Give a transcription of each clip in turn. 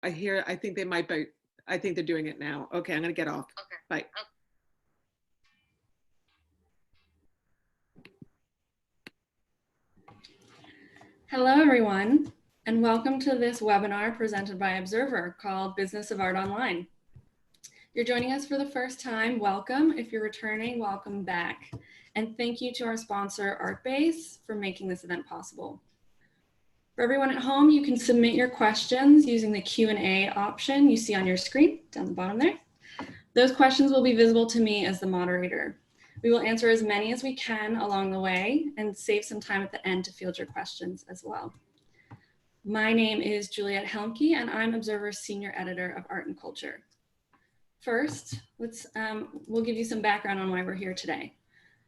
I think they might be, I think they're doing it now. Okay, I'm gonna get off. Okay. Bye. Hello, everyone, and welcome to this webinar presented by Observer called Business of Art Online. You're joining us for the first time, welcome. If you're returning, welcome back. And thank you to our sponsor, Artbase, for making this event possible. For everyone at home, you can submit your questions using the Q&A option you see on your screen down the bottom there. Those questions will be visible to me as the moderator. We will answer as many as we can along the way and save some time at the end to field your questions as well. My name is Juliet Helmke, and I'm Observer's Senior Editor of Art and Culture. First, we'll give you some background on why we're here today.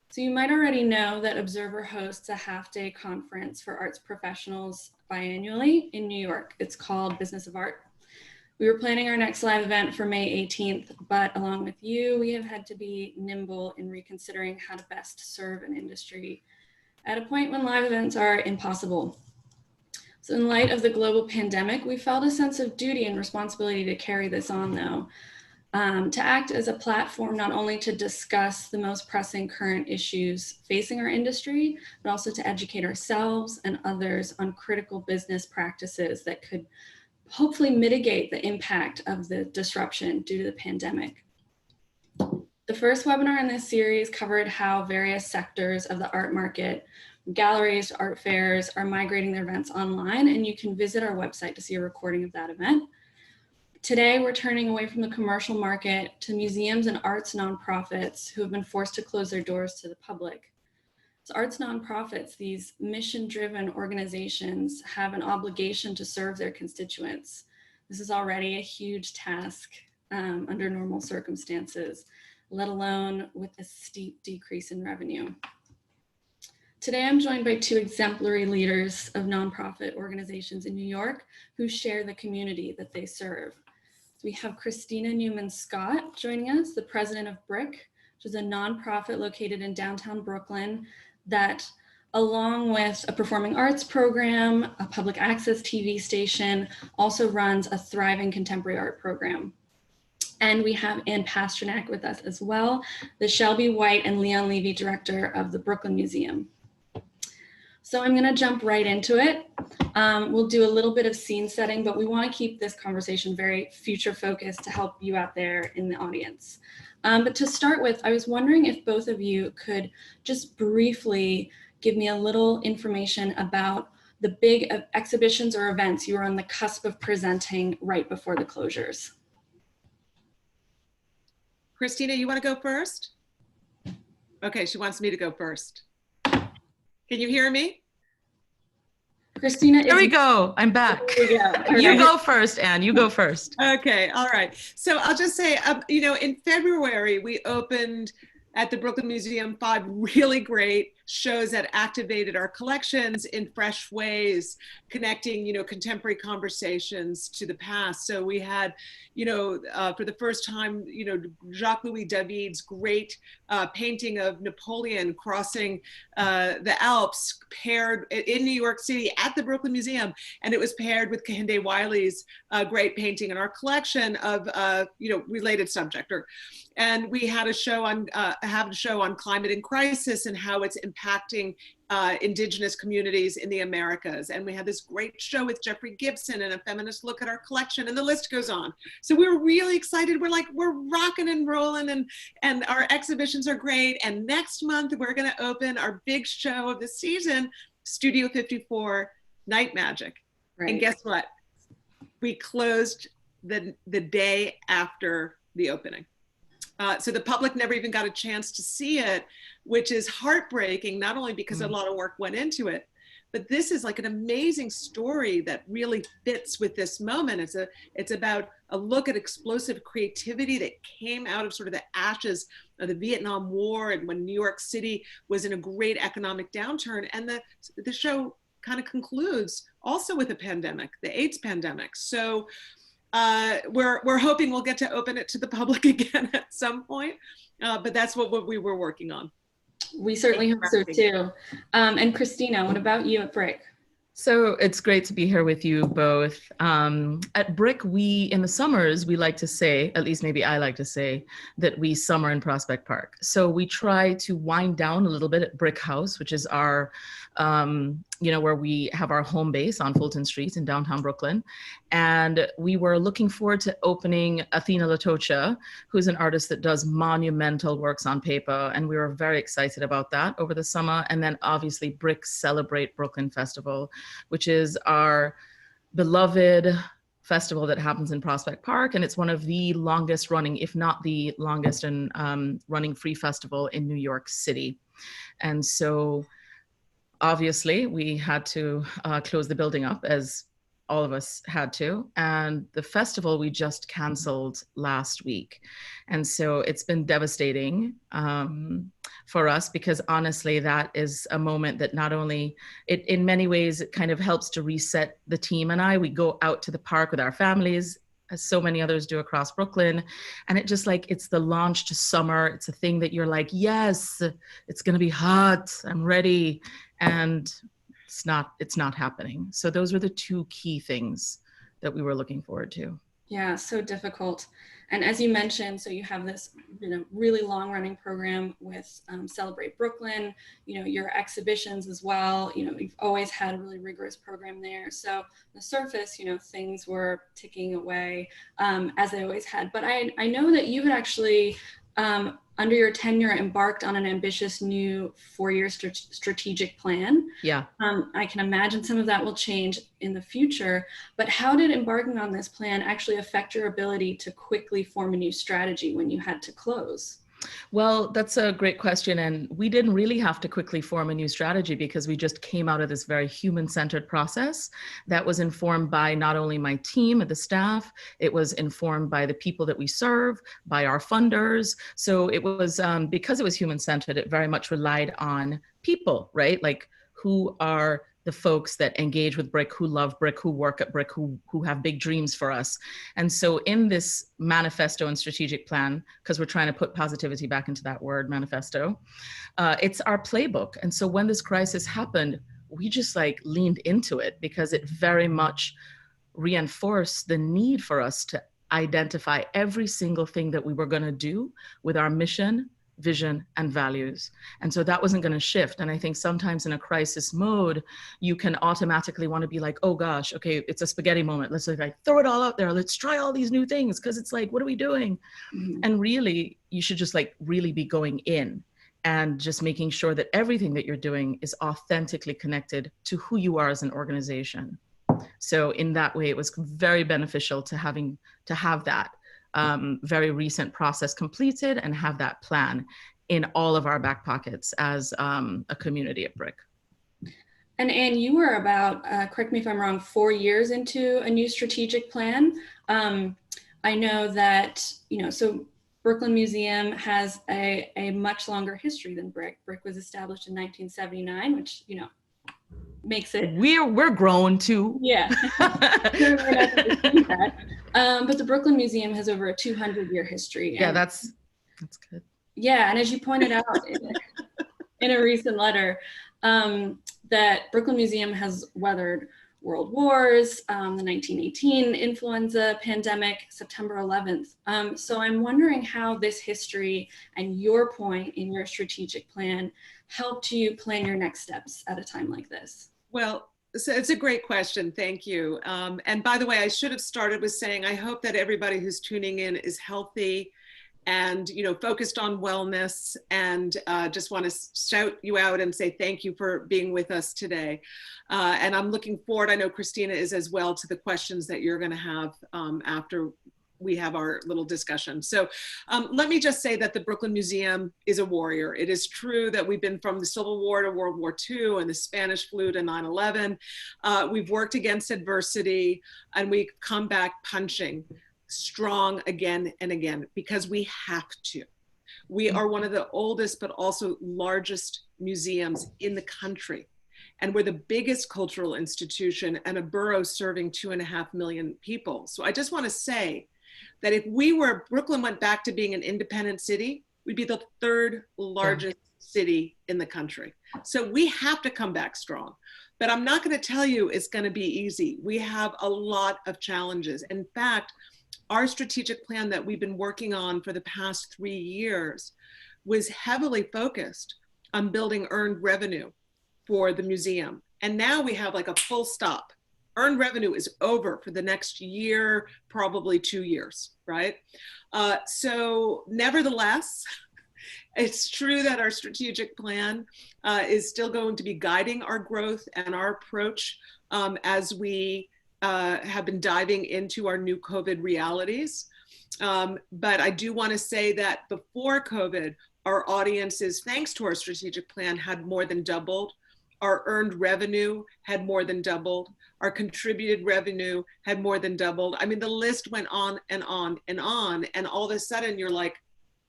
So you might already know that Observer hosts a half-day conference for arts professionals biannually in New York. It's called Business of Art. We were planning our next live event for May 18th, but along with you, we have had to be nimble in reconsidering how to best serve an industry at a point when live events are impossible. So in light of the global pandemic, we felt a sense of duty and responsibility to carry this on though. To act as a platform, not only to discuss the most pressing current issues facing our industry, but also to educate ourselves and others on critical business practices that could hopefully mitigate the impact of the disruption due to the pandemic. The first webinar in this series covered how various sectors of the art market, galleries, art fairs, are migrating their events online, and you can visit our website to see a recording of that event. Today, we're turning away from the commercial market to museums and arts nonprofits who have been forced to close their doors to the public. So arts nonprofits, these mission-driven organizations, have an obligation to serve their constituents. This is already a huge task under normal circumstances, let alone with a steep decrease in revenue. Today, I'm joined by two exemplary leaders of nonprofit organizations in New York who share the community that they serve. We have Kristina Newman-Scott joining us, the president of BRIC, which is a nonprofit located in downtown Brooklyn that, along with a performing arts program, a public access TV station, also runs a thriving contemporary art program. And we have Ann Pasternak with us as well, the Shelby White and Leon Levy director of the Brooklyn Museum. So I'm going to jump right into it. We'll do a little bit of scene setting, but we want to keep this conversation very future focused to help you out there in the audience. But to start with, I was wondering if both of you could just briefly give me a little information about the big exhibitions or events you were on the cusp of presenting right before the closures. Kristina, you want to go first? Okay, she wants me to go first. Can you hear me? Kristina, there we go. I'm back. You go first, Anne. You go first. Okay. All right. So I'll just say, you know, in February, we opened at the Brooklyn Museum 5 really great shows that activated our collections in fresh ways, connecting, you know, contemporary conversations to the past. So we had, you know, for the first time, you know, Jacques-Louis David's great painting of Napoleon crossing the Alps, paired in New York City at the Brooklyn Museum, and it was paired with Kehinde Wiley's great painting in our collection of, you know, related subject. And we had a show on climate and crisis and how it's impacting indigenous communities in the Americas. And we had this great show with Jeffrey Gibson and a feminist look at our collection, and the list goes on. So we were really excited. We're like, we're rocking and rolling, and our exhibitions are great. And next month, we're gonna open our big show of the season, Studio 54, Night Magic. Right. And guess what? We closed the day after the opening. So the public never even got a chance to see it, which is heartbreaking, not only because a lot of work went into it, but this is like an amazing story that really fits with this moment. It's about a look at explosive creativity that came out of sort of the ashes of the Vietnam War and when New York City was in a great economic downturn. And the show kind of concludes also with a pandemic, the AIDS pandemic. So we're hoping we'll get to open it to the public again at some point, but that's what we were working on. We certainly hope so too. And Kristina, what about you at BRIC? So it's great to be here with you both. At BRIC, in the summers, we like to say, at least maybe I like to say, that we summer in Prospect Park. So we try to wind down a little bit at BRIC House, which is our, where we have our home base on Fulton Street in downtown Brooklyn. And we were looking forward to opening Athena Latocha, who's an artist that does monumental works on paper. And we were very excited about that over the summer. And then obviously BRIC Celebrate Brooklyn Festival, which is our beloved festival that happens in Prospect Park. And it's one of the longest running, if not the longest and running free festival in New York City. And so obviously we had to close the building up, as all of us had to. And the festival we just canceled last week. And so it's been devastating for us, because honestly, that is a moment that not only, in many ways, it kind of helps to reset the team and I. We go out to the park with our families, as so many others do across Brooklyn. And it just like, it's the launch to summer. It's a thing that you're like, yes, it's gonna be hot, I'm ready. And it's not happening. So those were the two key things that we were looking forward to. Yeah, so difficult. And as you mentioned, so you have this, really long running program with Celebrate Brooklyn, your exhibitions as well. You've always had a really rigorous program there. So on the surface, things were ticking away as they always had. But I know that you had actually, under your tenure, embarked on an ambitious new 4-year strategic plan. Yeah. I can imagine some of that will change in the future, but how did embarking on this plan actually affect your ability to quickly form a new strategy when you had to close? Well, that's a great question. And we didn't really have to quickly form a new strategy, because we just came out of this very human-centered process that was informed by not only my team and the staff, it was informed by the people that we serve, by our funders. So it was, because it was human-centered, it very much relied on people, right? Like, who are the folks that engage with BRIC, who love BRIC, who work at BRIC, who have big dreams for us. And so in this manifesto and strategic plan, because we're trying to put positivity back into that word, manifesto, it's our playbook. And so when this crisis happened, we just like leaned into it, because it very much reinforced the need for us to identify every single thing that we were going to do with our mission, vision, and values. And so that wasn't going to shift. And I think sometimes in a crisis mode, you can automatically want to be like, oh gosh, okay, it's a spaghetti moment. Let's like throw it all out there. Let's try all these new things. Cause it's like, what are we doing? Mm-hmm. And really, you should just like really be going in and just making sure that everything that you're doing is authentically connected to who you are as an organization. So in that way, it was very beneficial to have that very recent process completed and have that plan in all of our back pockets as a community at BRIC. And Anne, you were about, correct me if I'm wrong, 4 years into a new strategic plan. I know that, so Brooklyn Museum has a much longer history than BRIC. BRIC was established in 1979, which, makes it. We're grown too. Yeah. But the Brooklyn Museum has over a 200-year history. Yeah, that's good. Yeah, and as you pointed out in a recent letter, that Brooklyn Museum has weathered world wars, the 1918 influenza pandemic, September 11th. So I'm wondering how this history and your point in your strategic plan helped you plan your next steps at a time like this. Well, so it's a great question. Thank you. And by the way, I should have started with saying, I hope that everybody who's tuning in is healthy and, focused on wellness, and just want to shout you out and say thank you for being with us today. And I'm looking forward, I know Kristina is as well, to the questions that you're going to have after we have our little discussion. So let me just say that the Brooklyn Museum is a warrior. It is true that we've been from the Civil War to World War II and the Spanish flu to 9/11. We've worked against adversity, and we come back punching strong again and again, because we have to. We are one of the oldest but also largest museums in the country. And we're the biggest cultural institution and a borough serving 2.5 million people. So I just want to say that if Brooklyn went back to being an independent city, we'd be the third largest city in the country. So we have to come back strong. But I'm not going to tell you it's going to be easy. We have a lot of challenges. In fact, our strategic plan that we've been working on for the past 3 years was heavily focused on building earned revenue for the museum. And now we have like a full stop. Earned revenue is over for the next year, probably 2 years, right? So nevertheless, it's true that our strategic plan is still going to be guiding our growth and our approach as we have been diving into our new COVID realities. But I do want to say that before COVID, our audiences, thanks to our strategic plan, had more than doubled. Our earned revenue had more than doubled. Our contributed revenue had more than doubled. I mean, the list went on and on and on. And all of a sudden you're like,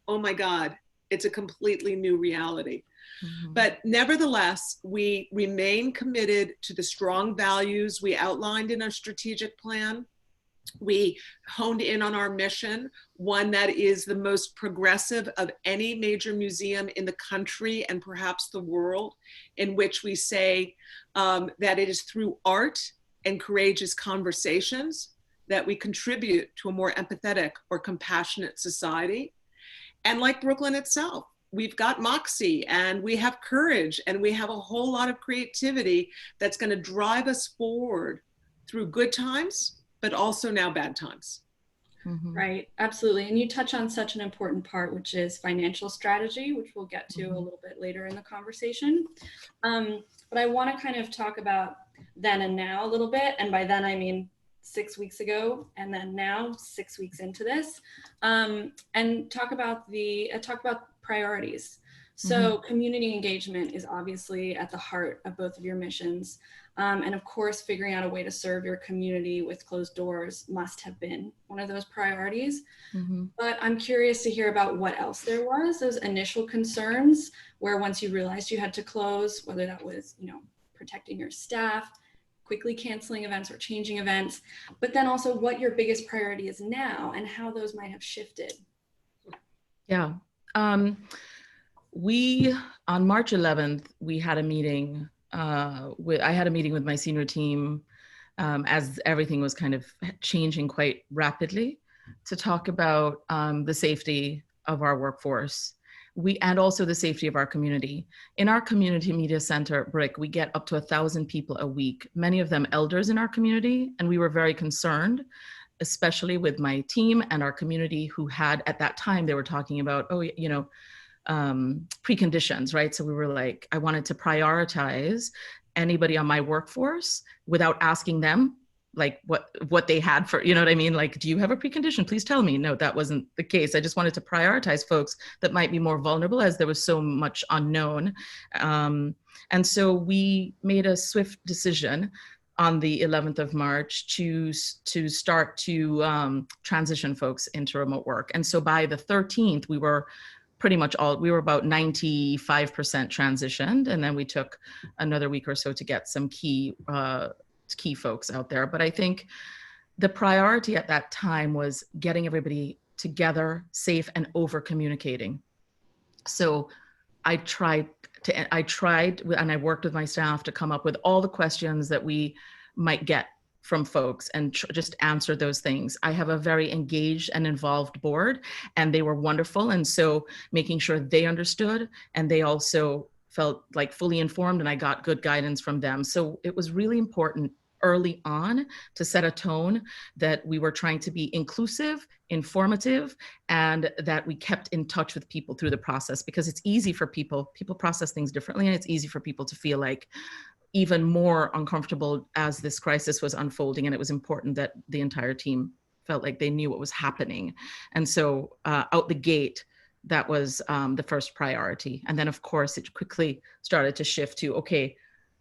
oh my God, it's a completely new reality. Mm-hmm. But nevertheless, we remain committed to the strong values we outlined in our strategic plan. We honed in on our mission, one that is the most progressive of any major museum in the country and perhaps the world, in which we say that it is through art and courageous conversations that we contribute to a more empathetic or compassionate society. And like Brooklyn itself, we've got moxie and we have courage and we have a whole lot of creativity that's going to drive us forward through good times, but also now bad times. Mm-hmm. Right, absolutely. And you touch on such an important part, which is financial strategy, which we'll get to a little bit later in the conversation. But I want to kind of talk about then and now a little bit. And by then, I mean 6 weeks ago, and then now 6 weeks into this, and talk about priorities. So community engagement is obviously at the heart of both of your missions. And of course, figuring out a way to serve your community with closed doors must have been one of those priorities. But I'm curious to hear about what else there was, those initial concerns where once you realized you had to close, whether that was, protecting your staff, quickly canceling events or changing events, but then also what your biggest priority is now and how those might have shifted. Yeah. We, on March 11th, we had a meeting I had a meeting with my senior team as everything was kind of changing quite rapidly to talk about the safety of our workforce. And also the safety of our community. In our community media center, BRIC, we get up to 1,000 people a week, many of them elders in our community. And we were very concerned, especially with my team and our community who had, at that time, they were talking about, preconditions, right? So we were like, I wanted to prioritize anybody on my workforce without asking them like what they had for, you know what I mean? Like, do you have a precondition? Please tell me. No, that wasn't the case. I just wanted to prioritize folks that might be more vulnerable as there was so much unknown. And so we made a swift decision on the 11th of March to start to transition folks into remote work. And so by the 13th, we were pretty much we were about 95% transitioned. And then we took another week or so to get some key folks out there. But I think the priority at that time was getting everybody together, safe, and over communicating. So I tried and I worked with my staff to come up with all the questions that we might get from folks and just answer those things. I have a very engaged and involved board, and they were wonderful. And so making sure they understood and they also felt like fully informed, and I got good guidance from them. So it was really important early on to set a tone that we were trying to be inclusive, informative, and that we kept in touch with people through the process, because it's easy for people process things differently, and it's easy for people to feel like even more uncomfortable as this crisis was unfolding. And it was important that the entire team felt like they knew what was happening. And so out the gate, that was the first priority. And then of course it quickly started to shift to, okay,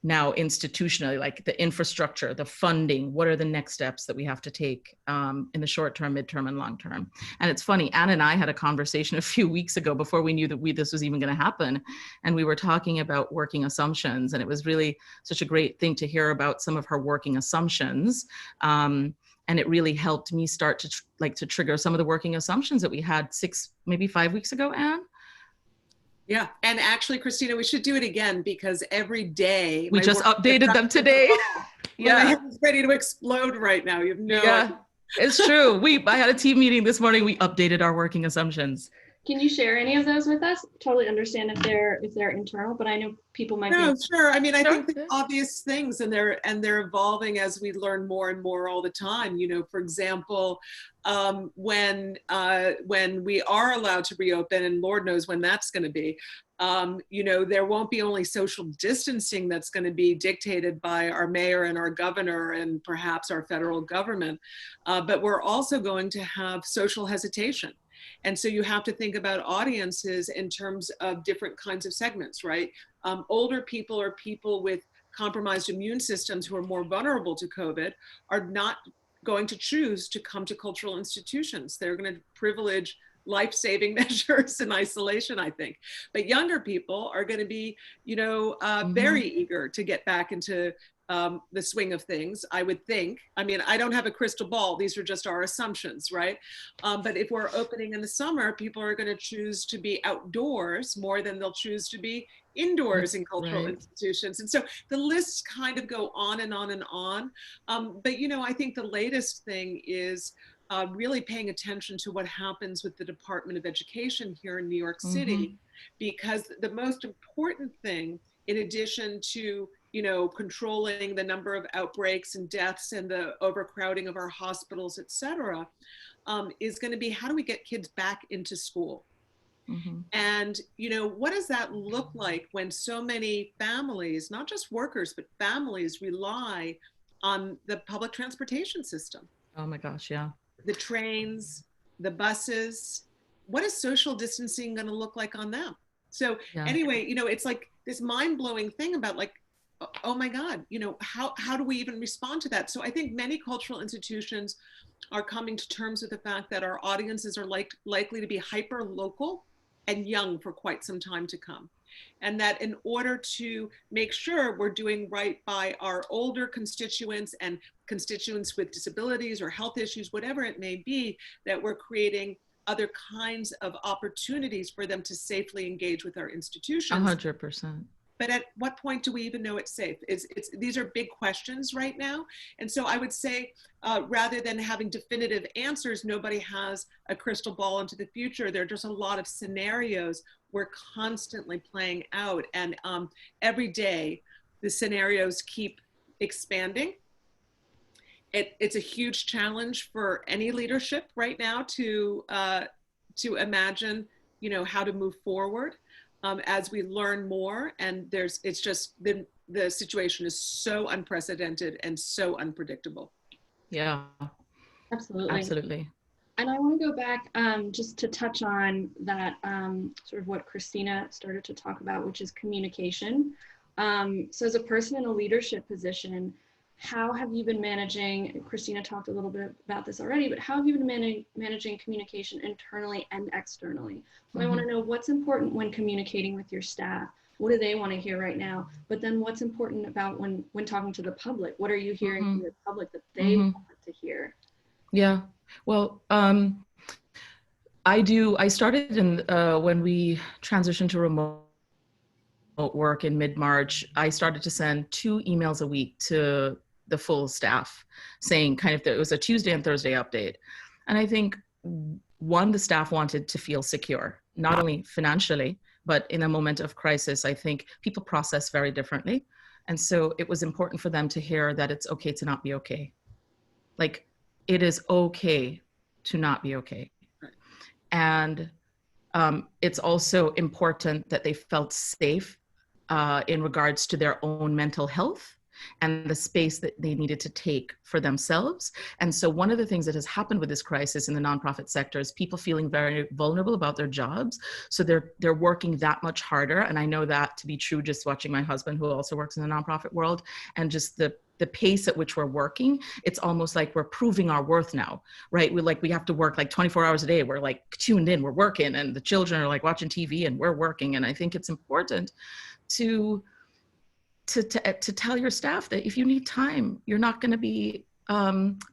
now institutionally, like the infrastructure, the funding, what are the next steps that we have to take in the short term, midterm, and long term? And it's funny, Anne and I had a conversation a few weeks ago before we knew that this was even going to happen. And we were talking about working assumptions. And it was really such a great thing to hear about some of her working assumptions. And it really helped me start to trigger some of the working assumptions that we had 6, maybe 5 weeks ago, Anne. Yeah, and actually, Kristina, we should do it again because every day we just updated them today. Yeah, my head is ready to explode right now. You have no idea. It's true. I had a team meeting this morning. We updated our working assumptions. Can you share any of those with us? Totally understand if they're internal, but I know people might be. Sure. I mean, I think they're obvious things, and they're evolving as we learn more and more all the time. You know, for example, when we are allowed to reopen, and Lord knows when that's going to be, you know, there won't be only social distancing that's going to be dictated by our mayor and our governor and perhaps our federal government, but we're also going to have social hesitation. And so you have to think about audiences in terms of different kinds of segments, right? Older people or people with compromised immune systems who are more vulnerable to COVID are not going to choose to come to cultural institutions. They're going to privilege life-saving measures in isolation, I think. But younger people are going to be, you know, very eager to get back into the swing of things, I would think. I mean, I don't have a crystal ball. These are just our assumptions, right? But if we're opening in the summer, people are going to choose to be outdoors more than they'll choose to be indoors in cultural institutions. And so the lists kind of go on and on and on. But, you know, I think the latest thing is really paying attention to what happens with the Department of Education here in New York City, because the most important thing, in addition to, you know, controlling the number of outbreaks and deaths and the overcrowding of our hospitals, et cetera, is going to be how do we get kids back into school? And, you know, what does that look like when so many families, not just workers, but families rely on the public transportation system? Oh my gosh, yeah. The trains, the buses. What is social distancing going to look like on them? So anyway, you know, it's like this mind-blowing thing about like, oh my God, you know, how do we even respond to that? So I think many cultural institutions are coming to terms with the fact that our audiences are likely to be hyper local and young for quite some time to come. And that in order to make sure we're doing right by our older constituents and constituents with disabilities or health issues, whatever it may be, that we're creating other kinds of opportunities for them to safely engage with our institutions. 100%. But at what point do we even know it's safe? These are big questions right now. And so I would say, rather than having definitive answers, nobody has a crystal ball into the future. There are just a lot of scenarios we're constantly playing out. And every day, the scenarios keep expanding. It's a huge challenge for any leadership right now to imagine, you know, how to move forward. As we learn more, and it's just the situation is so unprecedented and so unpredictable. Yeah, absolutely. And I want to go back just to touch on that sort of what Kristina started to talk about, which is communication. So as a person in a leadership position, how have you been managing, Kristina talked a little bit about this already, but how have you been managing communication internally and externally? So I want to know what's important when communicating with your staff. What do they want to hear right now? But then what's important about when talking to the public? What are you hearing from the public that they want to hear? Yeah, well, I started when we transitioned to remote work in mid-March, I started to send 2 emails a week to the full staff saying kind of that it was a Tuesday and Thursday update. And I think the staff wanted to feel secure, not only financially, but in a moment of crisis, I think people process very differently. And so it was important for them to hear that it's okay to not be okay. Like, it is okay to not be okay. And it's also important that they felt safe in regards to their own mental health and the space that they needed to take for themselves. And so one of the things that has happened with this crisis in the nonprofit sector is people feeling very vulnerable about their jobs. So they're working that much harder. And I know that to be true, just watching my husband, who also works in the nonprofit world, and just the pace at which we're working, it's almost like we're proving our worth now, right? We have to work like 24 hours a day. We're like tuned in, we're working, and the children are like watching TV and we're working. And I think it's important to tell your staff that if you need time, you're not going to be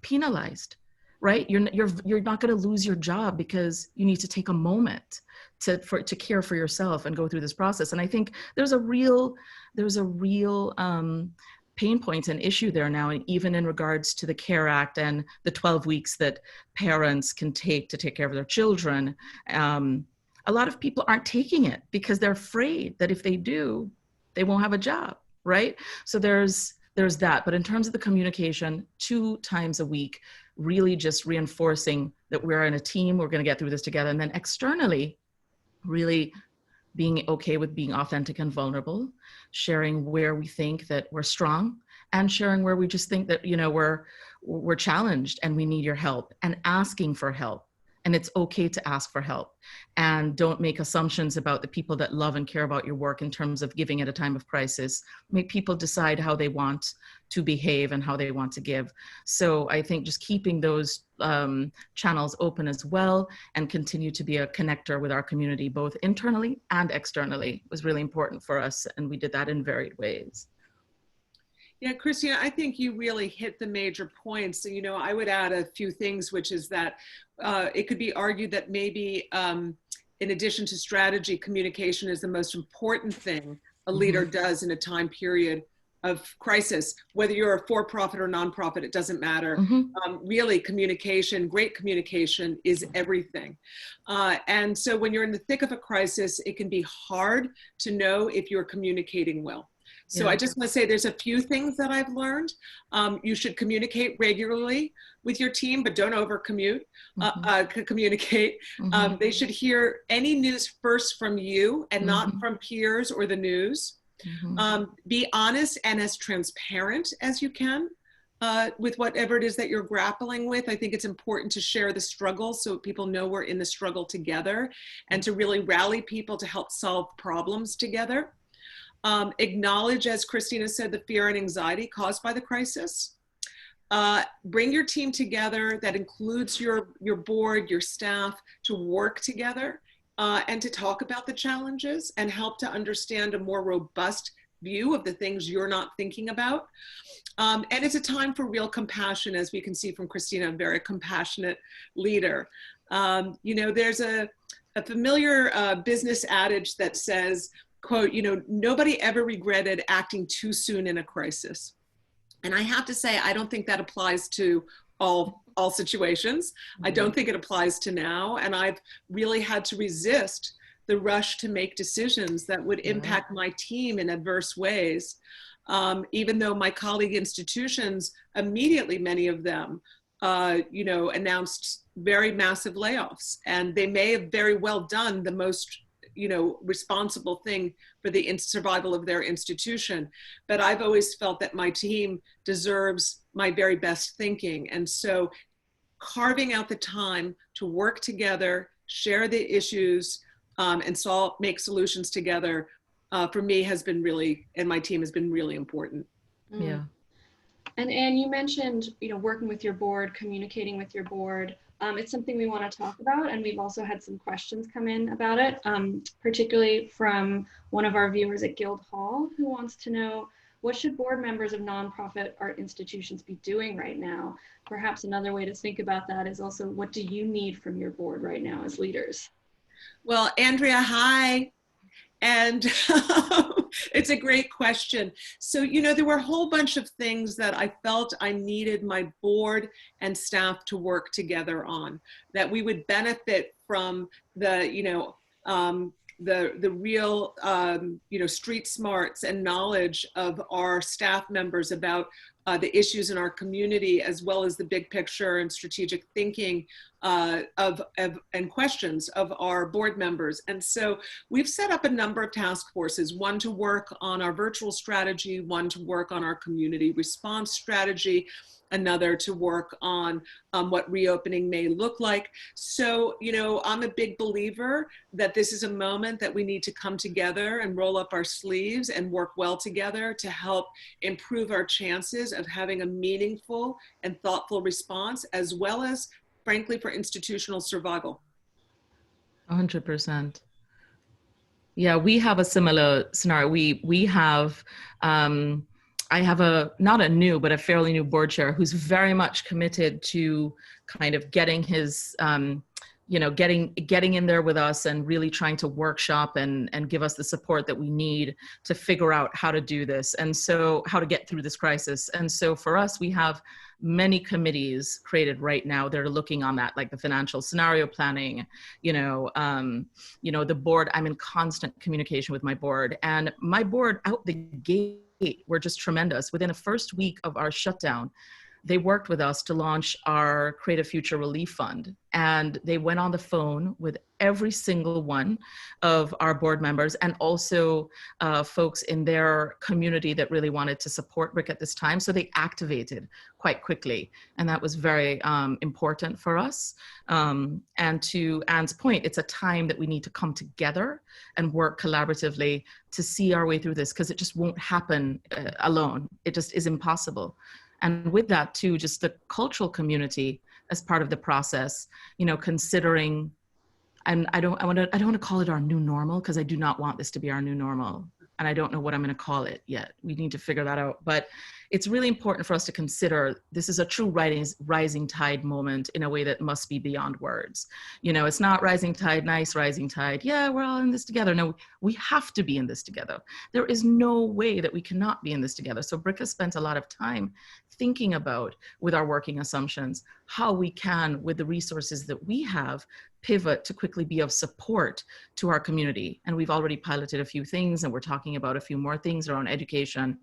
penalized, right? You're not going to lose your job because you need to take a moment to care for yourself and go through this process. And I think there's a real pain point and issue there now, and even in regards to the CARE Act and the 12 weeks that parents can take to take care of their children. A lot of people aren't taking it because they're afraid that if they do, they won't have a job, right? So there's that. But in terms of the communication, 2 times a week, really just reinforcing that we're in a team, we're going to get through this together. And then externally, really being okay with being authentic and vulnerable, sharing where we think that we're strong, and sharing where we just think that, you know, we're challenged and we need your help, and asking for help. And it's okay to ask for help, and don't make assumptions about the people that love and care about your work in terms of giving at a time of crisis. Make people decide how they want to behave and how they want to give. So I think just keeping those channels open as well, and continue to be a connector with our community, both internally and externally, was really important for us. And we did that in varied ways. Yeah, Kristina, I think you really hit the major points. You know, I would add a few things, which is that it could be argued that maybe in addition to strategy, communication is the most important thing a leader does in a time period of crisis. Whether you're a for-profit or nonprofit, it doesn't matter. Really, communication, great communication is everything. And so when you're in the thick of a crisis, it can be hard to know if you're communicating well. So I just want to say there's a few things that I've learned. You should communicate regularly with your team, but don't communicate. They should hear any news first from you and not from peers or the news. Be honest and as transparent as you can with whatever it is that you're grappling with. I think it's important to share the struggle so people know we're in the struggle together, and to really rally people to help solve problems together. Acknowledge, as Kristina said, the fear and anxiety caused by the crisis. Bring your team together. That includes your board, your staff, to work together and to talk about the challenges and help to understand a more robust view of the things you're not thinking about. And it's a time for real compassion, as we can see from Kristina, a very compassionate leader. You know, there's a familiar business adage that says, quote, you know, nobody ever regretted acting too soon in a crisis. And I have to say, I don't think that applies to all situations. I don't think it applies to now. And I've really had to resist the rush to make decisions that would impact my team in adverse ways. Even though my colleague institutions, immediately, many of them, you know, announced very massive layoffs. And they may have very well done the most, you know, responsible thing for the survival of their institution. But I've always felt that my team deserves my very best thinking. And so carving out the time to work together, share the issues, and make solutions together, for me has been really, and my team has been really important. Yeah. And you mentioned, you know, working with your board, communicating with your board. It's something we want to talk about, and we've also had some questions come in about it, particularly from one of our viewers at Guildhall, who wants to know, what should board members of nonprofit art institutions be doing right now? Perhaps another way to think about that is also, what do you need from your board right now as leaders? Well, Andrea, hi. And it's a great question. So, you know, there were a whole bunch of things that I felt I needed my board and staff to work together on, that we would benefit from the, you know, the real, you know, street smarts and knowledge of our staff members about the issues in our community, as well as the big picture and strategic thinking and questions of our board members. And so we've set up a number of task forces, one to work on our virtual strategy, one to work on our community response strategy, another to work on what reopening may look like. So, you know, I'm a big believer that this is a moment that we need to come together and roll up our sleeves and work well together to help improve our chances of having a meaningful and thoughtful response, as well as, frankly, for institutional survival. 100%. Yeah, we have a similar scenario. We have I have not a new, but a fairly new board chair who's very much committed to kind of getting his, getting in there with us and really trying to workshop and give us the support that we need to figure out how to do this. And so how to get through this crisis. And so for us, we have many committees created right now that are looking on that, like the financial scenario planning, the board. I'm in constant communication with my board, and my board out the gate were just tremendous. Within the first week of our shutdown, they worked with us to launch our Creative Future Relief Fund. And they went on the phone with every single one of our board members and also folks in their community that really wanted to support BRIC at this time. So they activated quite quickly. And that was very important for us. And to Anne's point, it's a time that we need to come together and work collaboratively to see our way through this, because it just won't happen alone. It just is impossible. And with that too, just the cultural community as part of the process, considering, and I don't want to call it our new normal, because I do not want this to be our new normal. And I don't know what I'm going to call it yet. We need to figure that out. But it's really important for us to consider this is a true rising tide moment in a way that must be beyond words. It's not rising tide, nice rising tide. Yeah, we're all in this together. No, we have to be in this together. There is no way that we cannot be in this together. So BRIC has spent a lot of time thinking about, with our working assumptions, how we can, with the resources that we have, pivot to quickly be of support to our community. And we've already piloted a few things, and we're talking about a few more things around education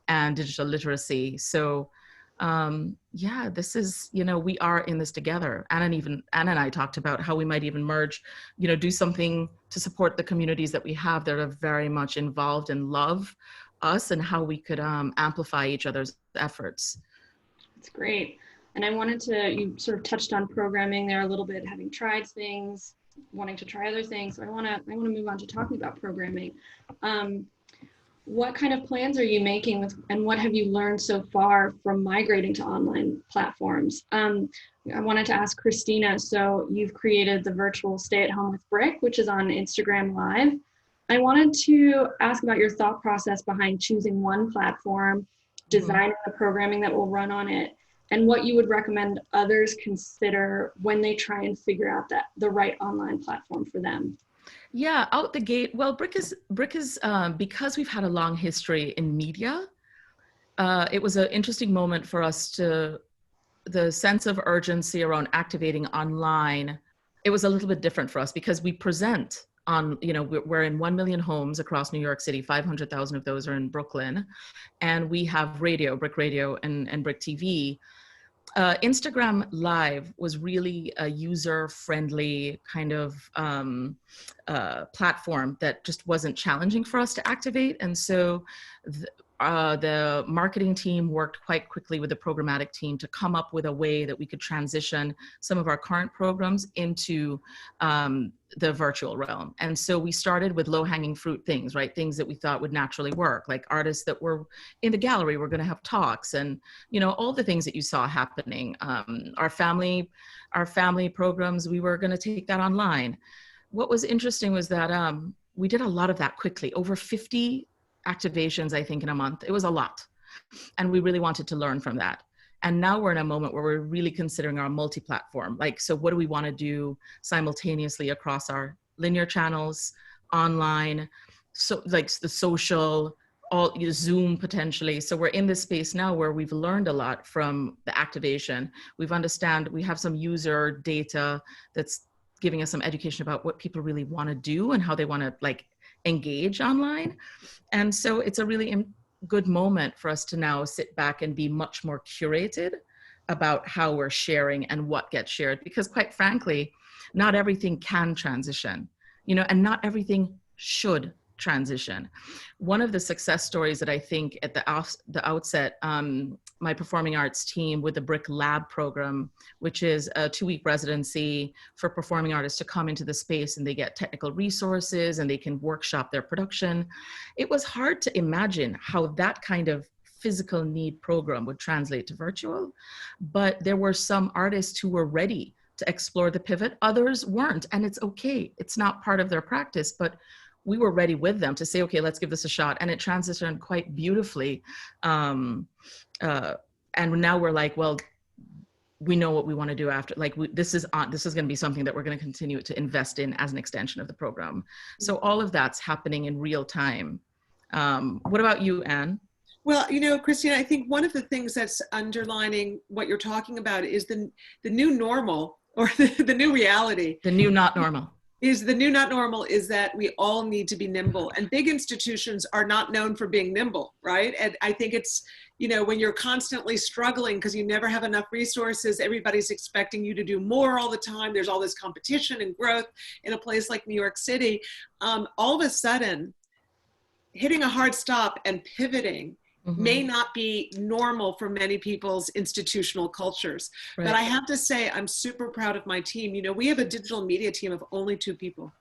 and digital literacy. So this is, we are in this together. Anne and I talked about how we might even merge, do something to support the communities that we have that are very much involved and love us, and how we could amplify each other's efforts. That's great. And I wanted to, you sort of touched on programming there a little bit, having tried things, wanting to try other things. So I want to move on to talking about programming. What kind of plans are you making with, and what have you learned so far from migrating to online platforms? I wanted to ask Kristina, so you've created the virtual Stay at Home with BRIC, which is on Instagram Live. I wanted to ask about your thought process behind choosing one platform, designing the programming that will run on it, and what you would recommend others consider when they try and figure out the right online platform for them. Yeah, out the gate. Well, BRIC is because we've had a long history in media. It was an interesting moment for us the sense of urgency around activating online. It was a little bit different for us because we present on, we're in 1 million homes across New York City, 500,000 of those are in Brooklyn. And we have radio, BRIC Radio and BRIC TV. Instagram Live was really a user-friendly kind of platform that just wasn't challenging for us to activate. And so the marketing team worked quite quickly with the programmatic team to come up with a way that we could transition some of our current programs into the virtual realm. And so we started with low-hanging fruit things, right? Things that we thought would naturally work, like artists that were in the gallery were going to have talks, and all the things that you saw happening. Our family programs, we were going to take that online. What was interesting was that we did a lot of that quickly, over 50 activations, I think, in a month. It was a lot. And we really wanted to learn from that. And now we're in a moment where we're really considering our multi-platform. Like, so what do we want to do simultaneously across our linear channels, online, so like the social, Zoom potentially. So we're in this space now where we've learned a lot from the activation. We have some user data that's giving us some education about what people really want to do and how they want to engage online. And so it's a really good moment for us to now sit back and be much more curated about how we're sharing and what gets shared, because quite frankly, not everything can transition, and not everything should transition. One of the success stories that I think at the outset, my performing arts team with the BRIC Lab program, which is a 2-week residency for performing artists to come into the space, and they get technical resources and they can workshop their production. It was hard to imagine how that kind of physical need program would translate to virtual, but there were some artists who were ready to explore the pivot. Others weren't, and it's okay. It's not part of their practice, but we were ready with them to say, okay, let's give this a shot. And it transitioned quite beautifully. And now we're like, well, we know what we want to do after. Like, this is going to be something that we're going to continue to invest in as an extension of the program. So all of that's happening in real time. What about you, Anne? Well, Kristina, I think one of the things that's underlining what you're talking about is the new normal, or the new reality. The new not normal. Is the new not normal is that we all need to be nimble, and big institutions are not known for being nimble, right? And I think it's, when you're constantly struggling because you never have enough resources, everybody's expecting you to do more all the time. There's all this competition and growth in a place like New York City. All of a sudden, hitting a hard stop and pivoting may not be normal for many people's institutional cultures. Right. But I have to say, I'm super proud of my team. We have a digital media team of only 2 people,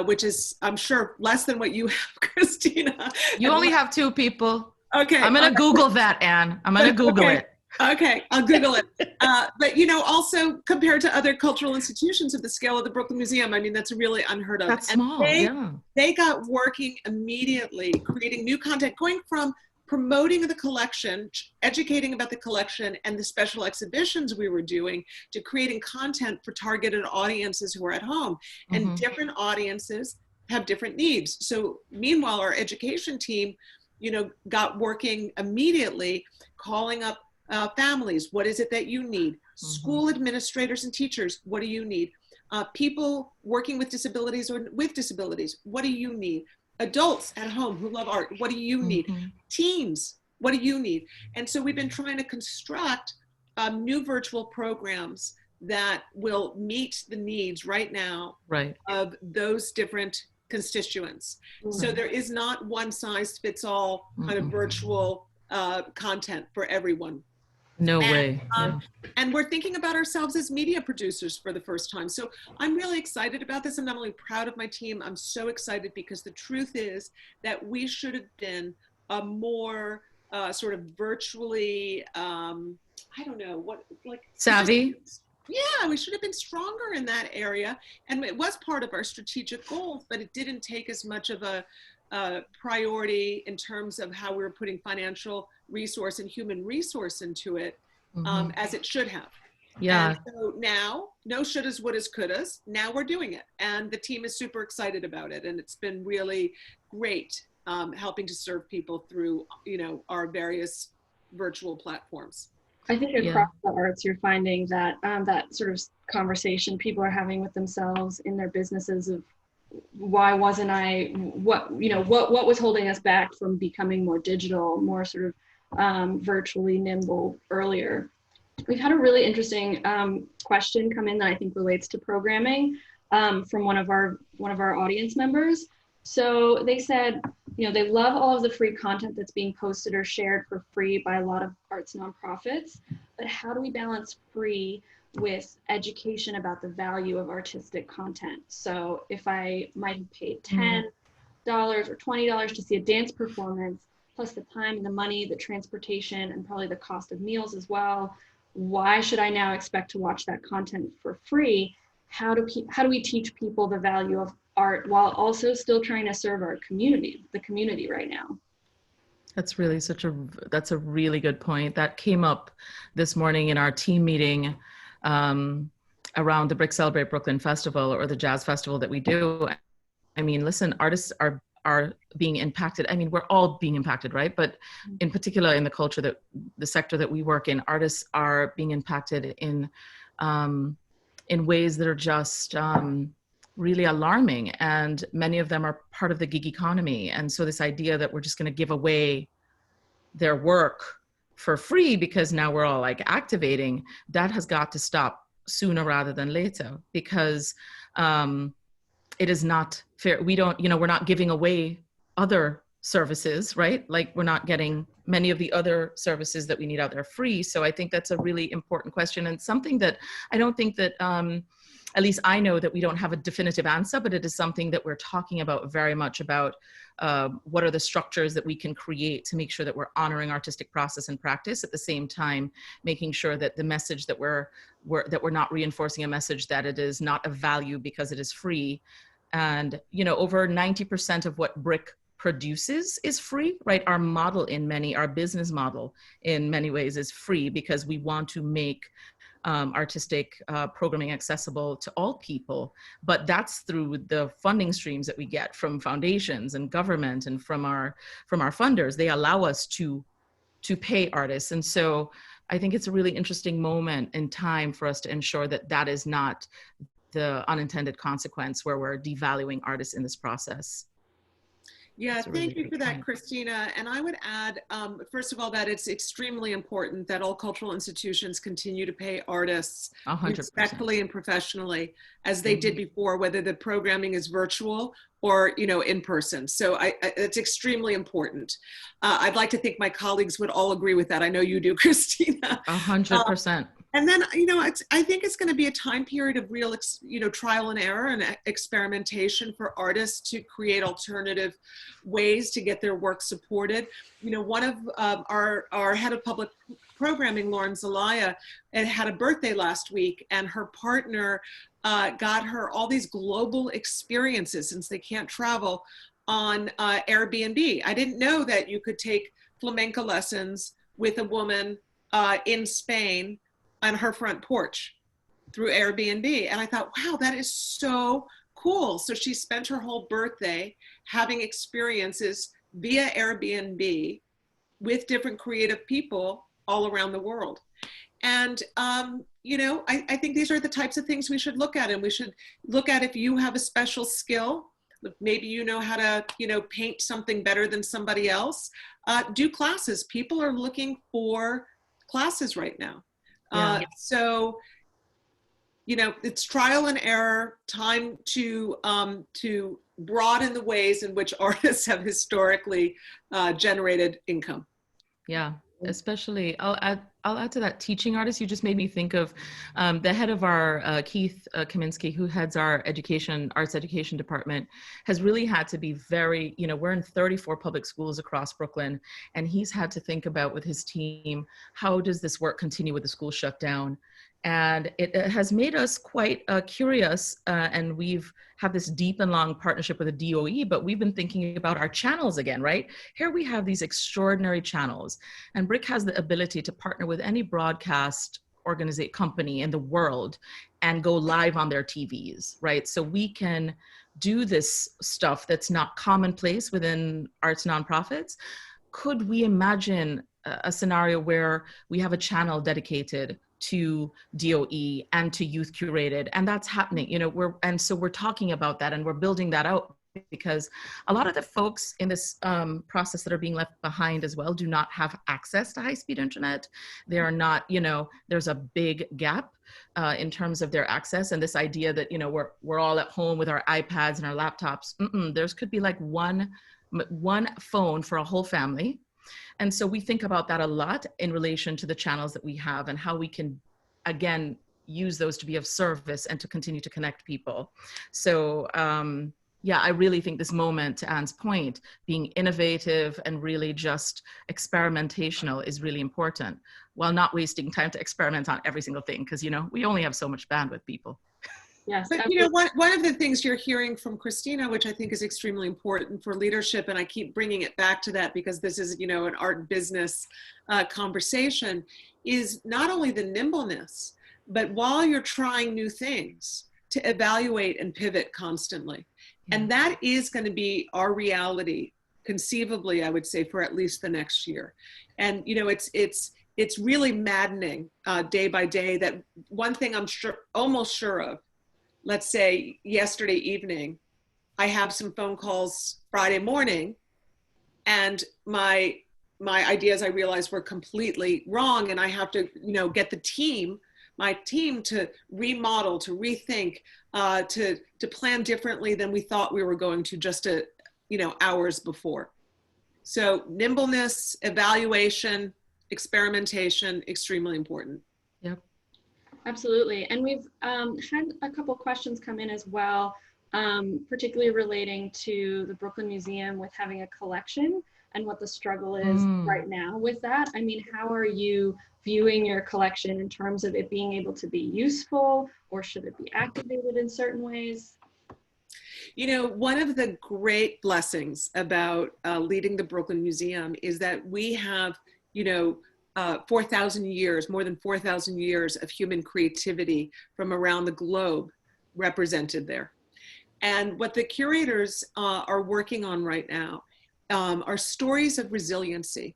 which is, I'm sure, less than what you have, Kristina. You only have 2 people. Okay. I'm going to Google that, Anne. I'm going to Google it. Okay, I'll Google it. But, also compared to other cultural institutions of the scale of the Brooklyn Museum, I mean, that's really unheard of. That's small, yeah. They got working immediately, creating new content, going from promoting the collection, educating about the collection and the special exhibitions we were doing, to creating content for targeted audiences who are at home. And different audiences have different needs. So meanwhile, our education team, got working immediately, calling up families. What is it that you need? School administrators and teachers, what do you need? People working with disabilities or with disabilities, what do you need? Adults at home who love art, what do you need? Teens, what do you need? And so we've been trying to construct new virtual programs that will meet the needs right now of those different constituents. So there is not one size fits all kind of virtual content for everyone. No way. And we're thinking about ourselves as media producers for the first time. So I'm really excited about this. I'm not only proud of my team, I'm so excited because the truth is that we should have been a more sort of virtually, I don't know, savvy? Yeah, we should have been stronger in that area. And it was part of our strategic goals, but it didn't take as much of a priority in terms of how we were putting financial resource and human resource into it as it should have. Yeah. And so now, no shouldas, wouldas, couldas, now we're doing it. And the team is super excited about it. And it's been really great helping to serve people through, our various virtual platforms. I think across the arts, you're finding that that sort of conversation people are having with themselves in their businesses of, why wasn't I, what was holding us back from becoming more digital, more sort of virtually nimble earlier. We've had a really interesting question come in that I think relates to programming from one of our audience members. So they said, they love all of the free content that's being posted or shared for free by a lot of arts nonprofits, but how do we balance free with education about the value of artistic content? So if I might have paid $10 or $20 to see a dance performance, plus the time and the money, the transportation, and probably the cost of meals as well, why should I now expect to watch that content for free? How do we teach people the value of art while also still trying to serve our community, the community right now? That's really that's a really good point. That came up this morning in our team meeting around the BRIC Celebrate Brooklyn Festival, or the jazz festival that we do. I mean, listen, artists are being impacted. I mean, we're all being impacted, right? But in particular in the sector that we work in, artists are being impacted in ways that are just really alarming. And many of them are part of the gig economy. And so this idea that we're just going to give away their work for free because now we're all like activating, that has got to stop sooner rather than later, because it is not fair. We don't, we're not giving away other services, right? Like we're not getting many of the other services that we need out there free. So I think that's a really important question, and something that I don't think that, at least I know that we don't have a definitive answer, but it is something that we're talking about very much about what are the structures that we can create to make sure that we're honoring artistic process and practice, at the same time making sure that the message that we're not reinforcing a message that it is not of value because it is free, And, you know, over 90% of what BRIC produces is free, right? Our model our business model in many ways is free because we want to make artistic programming accessible to all people, but that's through the funding streams that we get from foundations and government and from our funders. They allow us to pay artists. And so I think it's a really interesting moment in time for us to ensure that that is not the unintended consequence where we're devaluing artists in this process. Yeah, thank you for that, Kristina. And I would add, first of all, that it's extremely important that all cultural institutions continue to pay artists 100%. respectfully and professionally as they did before, whether the programming is virtual or, you know, in person. So it's extremely important. I'd like to think my colleagues would all agree with that. I know you do, Kristina. 100%. And then, you know, I think it's going to be a time period of real, you know, trial and error and experimentation for artists to create alternative ways to get their work supported. You know, one of our head of public programming, Lauren Zelaya, had a birthday last week, and her partner got her all these global experiences since they can't travel on Airbnb. I didn't know that you could take flamenco lessons with a woman in Spain on her front porch through Airbnb. And I thought, wow, that is so cool. So she spent her whole birthday having experiences via Airbnb with different creative people all around the world. And, you know, I think these are the types of things we should look at. And we should look at if you have a special skill, maybe you know how to, you know, paint something better than somebody else, do classes. People are looking for classes right now. Yeah. So, you know, it's trial and error, time to broaden the ways in which artists have historically generated income. Yeah, especially, I'll add to that, teaching artists. You just made me think of the head of our, Keith Kaminsky, who heads our arts education department, has really had to be very, you know, we're in 34 public schools across Brooklyn, and he's had to think about with his team, how does this work continue with the school shut down? And it has made us quite curious, and we've had this deep and long partnership with the DOE, but we've been thinking about our channels again, right? Here we have these extraordinary channels, and BRIC has the ability to partner with any broadcast company in the world and go live on their TVs, right? So we can do this stuff that's not commonplace within arts nonprofits. Could we imagine a scenario where we have a channel dedicated to DOE and to youth curated, and that's happening, you know, so we're talking about that and we're building that out, because a lot of the folks in this process that are being left behind as well do not have access to high-speed internet. They are not, you know, there's a big gap in terms of their access, and this idea that, you know, we're all at home with our iPads and our laptops. There's could be like one phone for a whole family. And so we think about that a lot in relation to the channels that we have and how we can, again, use those to be of service and to continue to connect people. So yeah, I really think this moment, to Anne's point, being innovative and really just experimentational is really important, while not wasting time to experiment on every single thing, because, you know, we only have so much bandwidth, people. Yes, but you know, one of the things you're hearing from Kristina, which I think is extremely important for leadership, and I keep bringing it back to that because this is, you know, an art and business conversation, is not only the nimbleness, but while you're trying new things, to evaluate and pivot constantly. And that is going to be our reality, conceivably, I would say, for at least the next year. And, you know, it's really maddening day by day that one thing I'm almost sure of, let's say yesterday evening, I have some phone calls Friday morning, and my ideas I realized were completely wrong, and I have to, you know, get my team to remodel, to rethink, to plan differently than we thought we were going to just hours before. So nimbleness, evaluation, experimentation, extremely important. Yep. Absolutely. And we've had a couple questions come in as well, particularly relating to the Brooklyn Museum with having a collection and what the struggle is right now with that. I mean, how are you viewing your collection in terms of it being able to be useful, or should it be activated in certain ways? You know, one of the great blessings about leading the Brooklyn Museum is that we have, you know, 4,000 years, more than 4,000 years of human creativity from around the globe represented there. And what the curators are working on right now are stories of resiliency,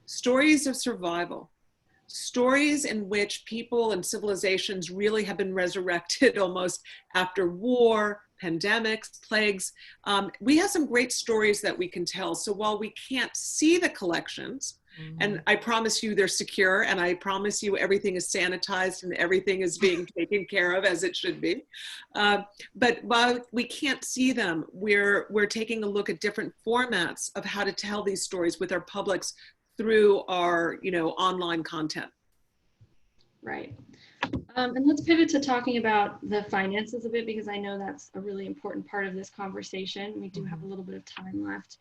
stories of survival, stories in which people and civilizations really have been resurrected almost after war, pandemics, plagues. We have some great stories that we can tell. So while we can't see the collections, and I promise you they're secure, and I promise you everything is sanitized and everything is being taken care of as it should be. But while we can't see them, we're taking a look at different formats of how to tell these stories with our publics through our, you know, online content. Right. And let's pivot to talking about the finances a bit, because I know that's a really important part of this conversation. We do have a little bit of time left.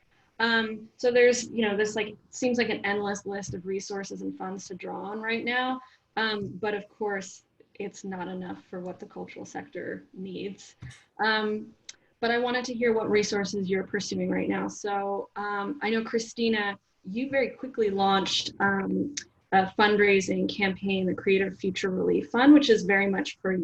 So there's, you know, this like seems like an endless list of resources and funds to draw on right now. But of course, it's not enough for what the cultural sector needs. But I wanted to hear what resources you're pursuing right now. So I know, Kristina, you very quickly launched a fundraising campaign, the Creative Future Relief Fund, which is very much for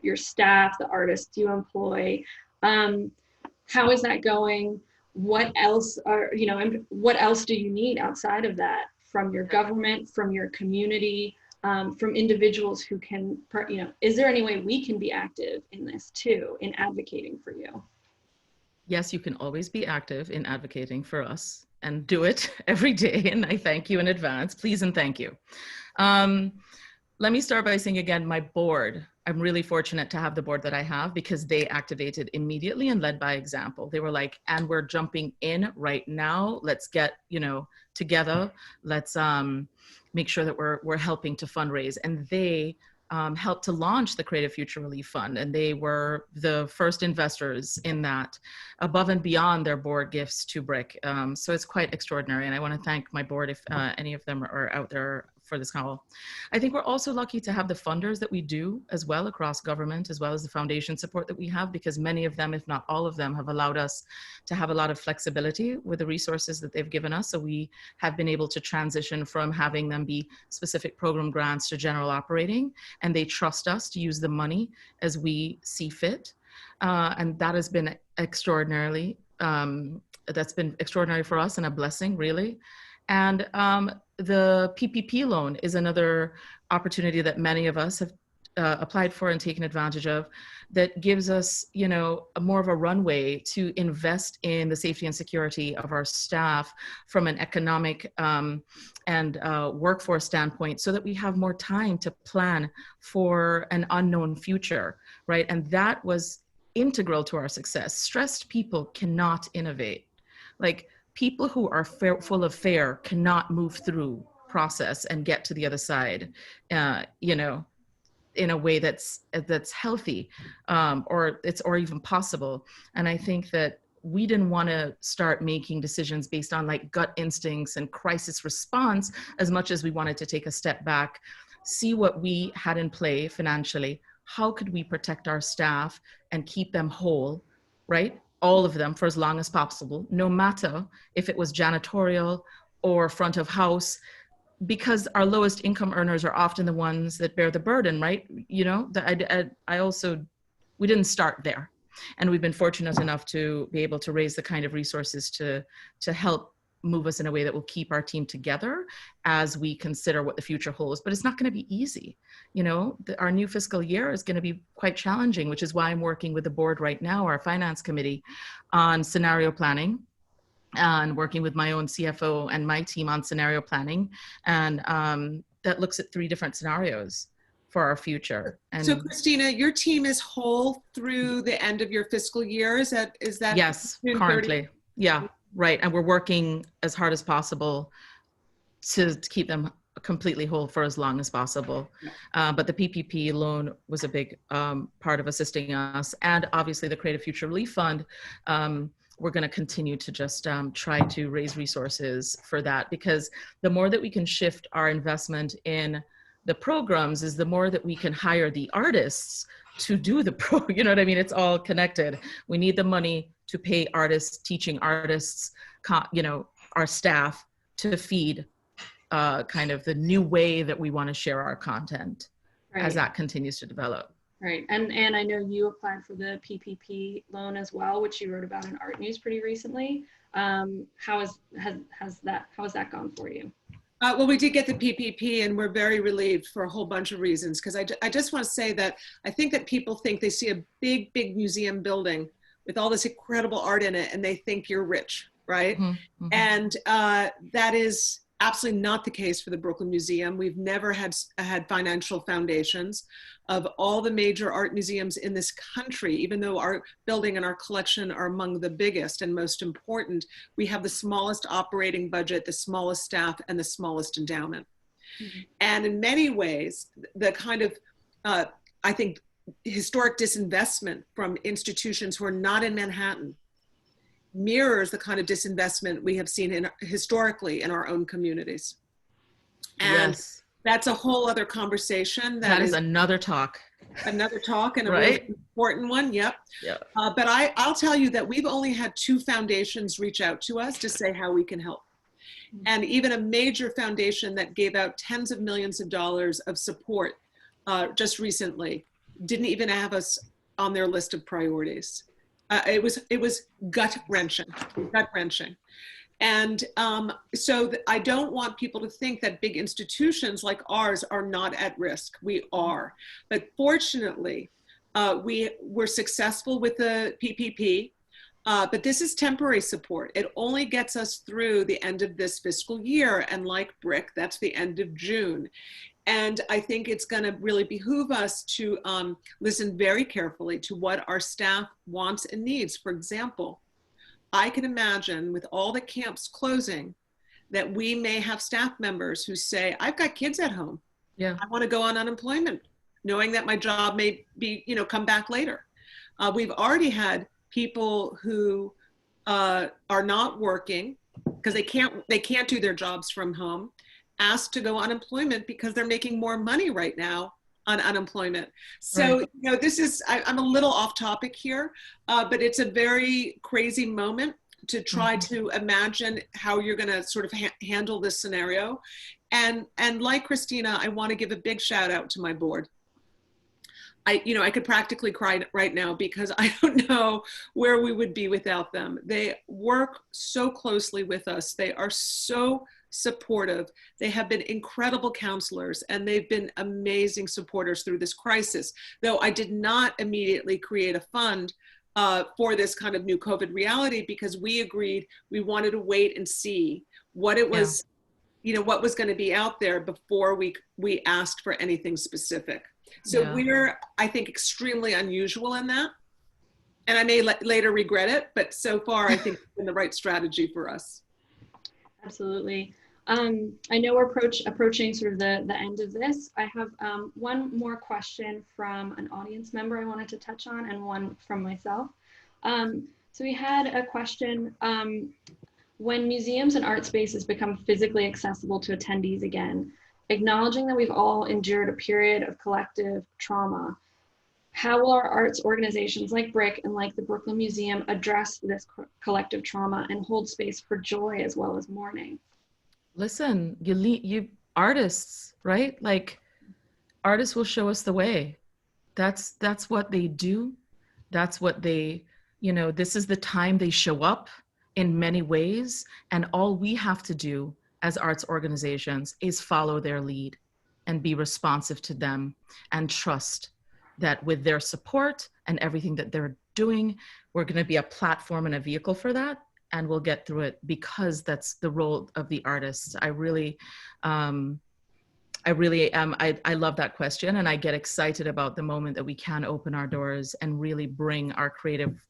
your staff, the artists you employ. How is that going? What else are, you know, and what else do you need outside of that from your government, from your community, from individuals who can, you know, is there any way we can be active in this too, in advocating for you? Yes, you can always be active in advocating for us and do it every day. And I thank you in advance, please and thank you. Let me start by saying again, my board, I'm really fortunate to have the board that I have because they activated immediately and led by example. They were like, and we're jumping in right now. Let's get, you know, together. Let's make sure that we're helping to fundraise. And they helped to launch the Creative Future Relief Fund. And they were the first investors in that, above and beyond their board gifts to BRIC. So it's quite extraordinary. And I want to thank my board if any of them are out there for this call. I think we're also lucky to have the funders that we do as well across government, as well as the foundation support that we have, because many of them, if not all of them, have allowed us to have a lot of flexibility with the resources that they've given us. So we have been able to transition from having them be specific program grants to general operating, and they trust us to use the money as we see fit. And that has been extraordinary for us and a blessing, really. And the PPP loan is another opportunity that many of us have applied for and taken advantage of, that gives us, you know, more of a runway to invest in the safety and security of our staff from an economic and workforce standpoint, so that we have more time to plan for an unknown future, right? And that was integral to our success. Stressed people cannot innovate. Like, people who are full of fear cannot move through process and get to the other side, you know, in a way that's healthy, or even possible. And I think that we didn't want to start making decisions based on like gut instincts and crisis response as much as we wanted to take a step back, see what we had in play financially. How could we protect our staff and keep them whole, right? All of them for as long as possible, no matter if it was janitorial or front of house, because our lowest income earners are often the ones that bear the burden, right? You know, we didn't start there. And we've been fortunate enough to be able to raise the kind of resources to help move us in a way that will keep our team together as we consider what the future holds. But it's not going to be easy. You know, our new fiscal year is going to be quite challenging, which is why I'm working with the board right now, our finance committee, on scenario planning, and working with my own CFO and my team on scenario planning. And that looks at 3 different scenarios for our future. And so Kristina, your team is whole through the end of your fiscal year. Is that yes, June currently? 30th? Yeah. Right, and we're working as hard as possible to keep them completely whole for as long as possible. But the PPP loan was a big part of assisting us. And obviously the Creative Future Relief Fund, we're gonna continue to just try to raise resources for that, because the more that we can shift our investment in the programs is the more that we can hire the artists to do the you know what I mean? It's all connected. We need the money to pay artists, teaching artists, you know, our staff to feed kind of the new way that we want to share our content as that continues to develop. Right, and I know you applied for the PPP loan as well, which you wrote about in Art News pretty recently. How has that gone for you? Well, we did get the PPP, and we're very relieved for a whole bunch of reasons. Because I just want to say that I think that people think they see a big museum building with all this incredible art in it, and they think you're rich, right? Mm-hmm. Mm-hmm. And that is absolutely not the case for the Brooklyn Museum. We've never had financial foundations. Of all the major art museums in this country, even though our building and our collection are among the biggest and most important, we have the smallest operating budget, the smallest staff, and the smallest endowment. Mm-hmm. And in many ways, the kind of, I think, historic disinvestment from institutions who are not in Manhattan mirrors the kind of disinvestment we have seen historically in our own communities. And yes. That's a whole other conversation. That is another talk. Another talk, and a really important one. Yep. But I'll tell you that we've only had 2 foundations reach out to us to say how we can help. Mm-hmm. And even a major foundation that gave out tens of millions of dollars of support just recently didn't even have us on their list of priorities. It was gut-wrenching. And so I don't want people to think that big institutions like ours are not at risk. We are. But fortunately, we were successful with the PPP. But this is temporary support. It only gets us through the end of this fiscal year. And like BRIC, that's the end of June. And I think it's going to really behoove us to listen very carefully to what our staff wants and needs. For example, I can imagine with all the camps closing that we may have staff members who say, I've got kids at home. Yeah. I want to go on unemployment, knowing that my job may be, come back later. We've already had people who are not working because they can't do their jobs from home, asked to go unemployment because they're making more money right now on unemployment. So, this is, I'm a little off topic here, but it's a very crazy moment to try to imagine how you're going to sort of handle this scenario. And like Kristina, I want to give a big shout out to my board. I could practically cry right now because I don't know where we would be without them. They work so closely with us. They are so supportive. They have been incredible counselors, and they've been amazing supporters through this crisis. Though I did not immediately create a fund for this kind of new COVID reality because we agreed we wanted to wait and see what it was, what was going to be out there before we asked for anything specific. So we're, I think, extremely unusual in that. And I may later regret it, but so far I think it's been the right strategy for us. Absolutely. I know we're approaching sort of the end of this. I have one more question from an audience member I wanted to touch on, and one from myself. So we had a question, when museums and art spaces become physically accessible to attendees again, acknowledging that we've all endured a period of collective trauma, how will our arts organizations like BRIC and like the Brooklyn Museum address this collective trauma and hold space for joy as well as mourning? Listen, you artists, right? Like, artists will show us the way. That's what they do. That's what they, this is the time they show up in many ways. And all we have to do as arts organizations is follow their lead and be responsive to them and trust that with their support and everything that they're doing, we're going to be a platform and a vehicle for that, and we'll get through it because that's the role of the artists. I really am. I love that question, and I get excited about the moment that we can open our doors and really bring our creative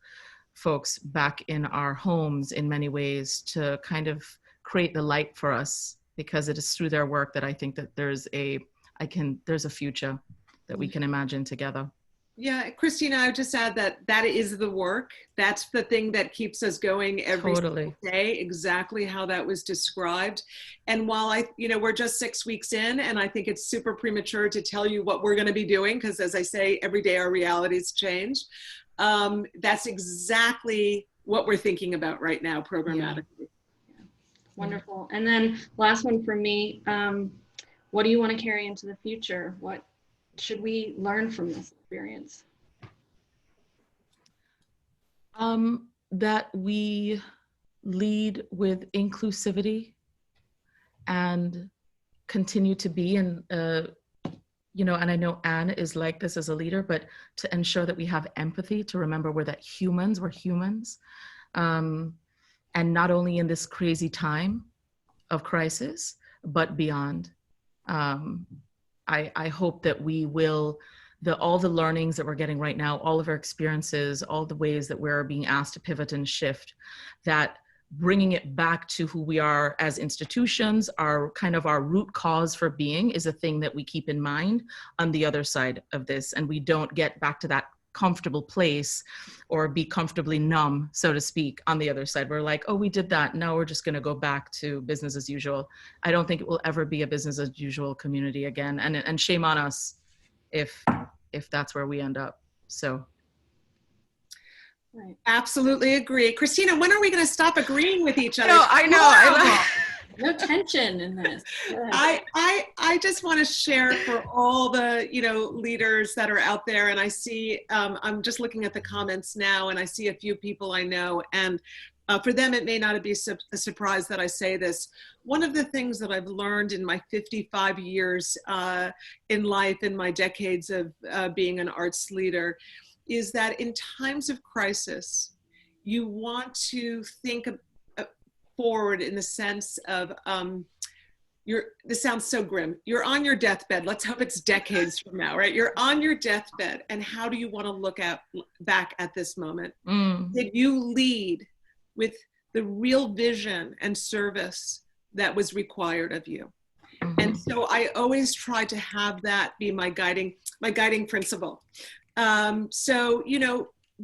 folks back in our homes in many ways to kind of create the light for us, because it is through their work that I think that there's a future that we can imagine together. Yeah, Kristina, I would just add that that is the work. That's the thing that keeps us going every single day, exactly how that was described. And while we're just 6 weeks in, and I think it's super premature to tell you what we're going to be doing, because as I say, every day our realities change. That's exactly what we're thinking about right now, programmatically. Yeah. Wonderful. And then last one for me, what do you want to carry into the future? What should we learn from this experience? That we lead with inclusivity and continue to be, and and I know Anne is like this as a leader, but to ensure that we have empathy, to remember we're humans, and not only in this crazy time of crisis, but beyond. I hope that we will, all the learnings that we're getting right now, all of our experiences, all the ways that we're being asked to pivot and shift, that bringing it back to who we are as institutions, our root cause for being, is a thing that we keep in mind on the other side of this. And we don't get back to that comfortable place or be comfortably numb, so to speak, on the other side. We're like, oh, we did that. Now we're just going to go back to business as usual. I don't think it will ever be a business as usual community again. And shame on us if that's where we end up. So. Right. Absolutely agree. Kristina, when are we going to stop agreeing with each other? I know. No tension in this. I just want to share for all the leaders that are out there, and I see I'm just looking at the comments now, and I see a few people I know, and for them it may not be a surprise that I say this. One of the things that I've learned in my 55 years in life, in my decades of being an arts leader, is that in times of crisis, you want to think forward in the sense of, this sounds so grim. You're on your deathbed. Let's hope it's decades from now, right? You're on your deathbed. And how do you want to look back at this moment? Did you lead with the real vision and service that was required of you? And so I always try to have that be my guiding principle. So,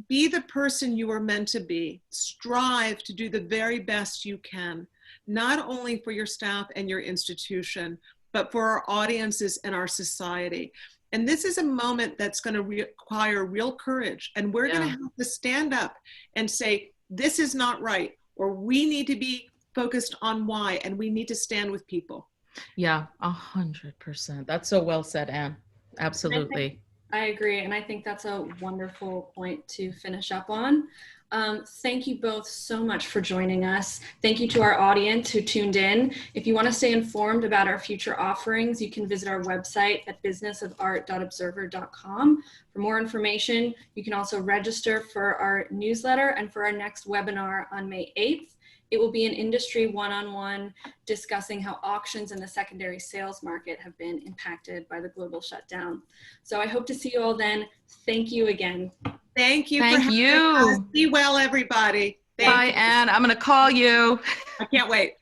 be the person you are meant to be. Strive to do the very best you can, not only for your staff and your institution, but for our audiences and our society. And this is a moment that's going to require real courage. And we're going to have to stand up and say, this is not right, or we need to be focused on why, and we need to stand with people. Yeah, 100%. That's so well said, Anne. Absolutely. I agree. And I think that's a wonderful point to finish up on. Thank you both so much for joining us. Thank you to our audience who tuned in. If you want to stay informed about our future offerings, you can visit our website at businessofart.observer.com. For more information, you can also register for our newsletter and for our next webinar on May 8th. It will be an industry one-on-one discussing how auctions in the secondary sales market have been impacted by the global shutdown. So I hope to see you all then. Thank you again. Thank you. Thank you. Be well, everybody. Bye, Anne. I'm going to call you. I can't wait.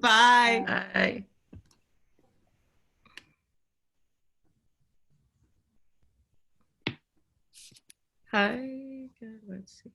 Bye. Bye. Hi. Good. Let's see.